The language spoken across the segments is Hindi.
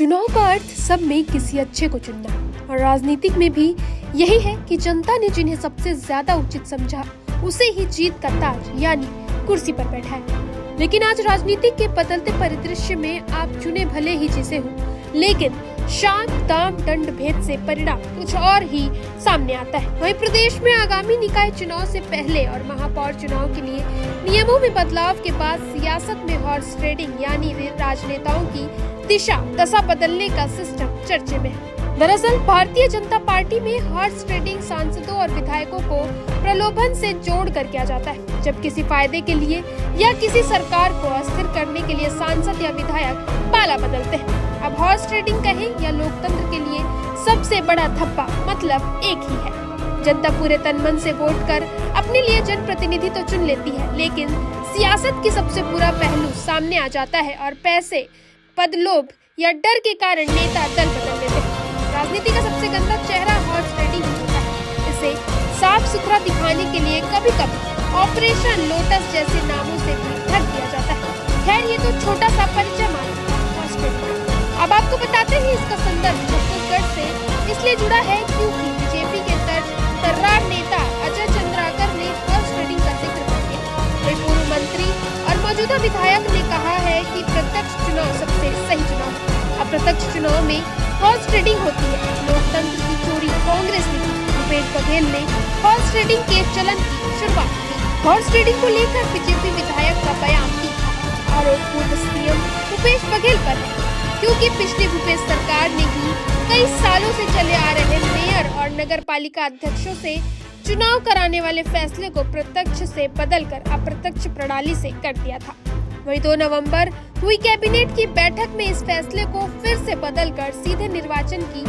चुनाव का अर्थ सब में किसी अच्छे को चुनना और राजनीतिक में भी यही है कि जनता ने जिन्हें सबसे ज्यादा उचित समझा उसे ही जीत का ताज यानी कुर्सी पर बैठा है। लेकिन आज राजनीतिक के बदलते परिदृश्य में आप चुने भले ही जिसे हो, लेकिन शाम दाम दंड भेद से परिणाम कुछ और ही सामने आता है। वहीं प्रदेश में आगामी निकाय चुनाव से पहले और महापौर चुनाव के लिए नियमों में बदलाव के बाद सियासत में हॉर्स ट्रेडिंग यानी राजनेताओं की दिशा दशा बदलने का सिस्टम चर्चे में है। दरअसल भारतीय जनता पार्टी में हॉर्स ट्रेडिंग सांसदों और विधायकों को प्रलोभन से जोड़ कर किया जाता है, जब किसी फायदे के लिए या किसी सरकार को अस्थिर करने के लिए सांसद या विधायक पाला बदलते हैं। अब हॉर्स ट्रेडिंग कहें या लोकतंत्र के लिए सबसे बड़ा धब्बा मतलब एक ही है। जनता पूरे तन मन से वोट कर अपने लिए जनप्रतिनिधि तो चुन लेती है, लेकिन सियासत की सबसे बुरा पहलू सामने आ जाता है और पैसे, पद, लोभ या डर के कारण नेता दल बदल लेते हैं। राजनीति का सबसे गंदा चेहरा हॉर्स ट्रेडिंग होता है। इसे साफ सुथरा दिखाने के लिए कभी कभी ऑपरेशन लोटस जैसे नामों से भी ढक दिया जाता है। खैर, ये तो छोटा सा परिचय मात्र हॉर्स ट्रेडिंग। अब आपको बताते हैं इसका संदर्भ छत्तीसगढ़ से इसलिए जुड़ा है क्योंकि बीजेपी के तर्रार नेता अजय चंद्राकर ने हॉर्स ट्रेडिंग का जिक्र किया। वे पूर्व मंत्री और मौजूदा विधायक ने कहा है कि प्रत्यक्ष चुनाव सबसे सही चुनाव है। अप्रत्यक्ष चुनाव में हॉर्स ट्रेडिंग होती है। लोकतंत्र की चोरी कांग्रेस ने की। भूपेश बघेल ने हॉर्स ट्रेडिंग के चलन की शुरुआत की। हॉर्स ट्रेडिंग को लेकर बीजेपी विधायक का बयान तीखा है। आरोप पूर्व सीएम भूपेश बघेल पर है, क्योंकि पिछली भूपेश सरकार ने ही कई सालों से चले आ रहे मेयर और नगर पालिका अध्यक्षों से चुनाव कराने वाले फैसले को प्रत्यक्ष से बदलकर अप्रत्यक्ष प्रणाली से कर दिया था। वहीं 2 नवंबर हुई कैबिनेट की बैठक में इस फैसले को फिर से बदलकर सीधे निर्वाचन की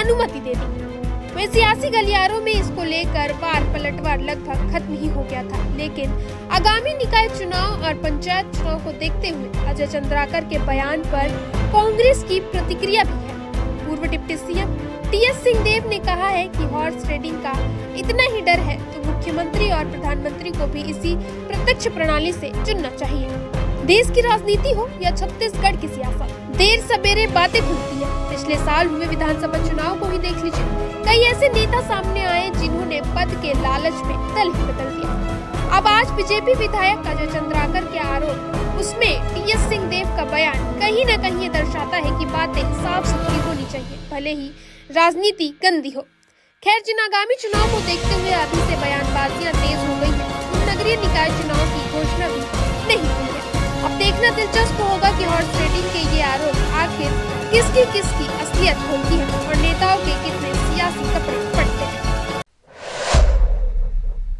अनुमति दे दी। वहीं सियासी गलियारों में इसको लेकर वार पलटवार लगभग खत्म ही हो गया था, लेकिन आगामी निकाय चुनाव और पंचायत चुनाव को देखते हुए अजय चंद्राकर के बयान पर कांग्रेस की प्रतिक्रिया भी है। पूर्व डिप्टी सीएम टीएस सिंहदेव ने कहा है कि हॉर्स ट्रेडिंग का इतना ही डर है तो मुख्यमंत्री और प्रधानमंत्री को भी इसी प्रत्यक्ष प्रणाली से चुनना चाहिए। देश की राजनीति हो या छत्तीसगढ़ की सियासत, देर सवेरे बातें खुलती है। पिछले साल हुए विधानसभा चुनाव को ही देख लीजिए। कई ऐसे नेता सामने आए जिन्होंने पद के लालच में दल ही बदल दिया। अब आज बीजेपी विधायक अजय चंद्राकर के आरोप, उसमें टीएस सिंहदेव का बयान कहीं न कहीं ये दर्शाता है कि बातें साफ सुथरी होनी चाहिए, भले ही राजनीति गंदी हो। खैर, जिन आगामी चुनाव को देखते हुए अभी से बयानबाजियां तेज हो गई हैं, नगरीय निकाय चुनाव की घोषणा भी नहीं हुई है। अब देखना दिलचस्प होगा कि हॉर्स ट्रेडिंग के ये आरोप आखिर किसकी असलियत होती है और नेताओं के कितने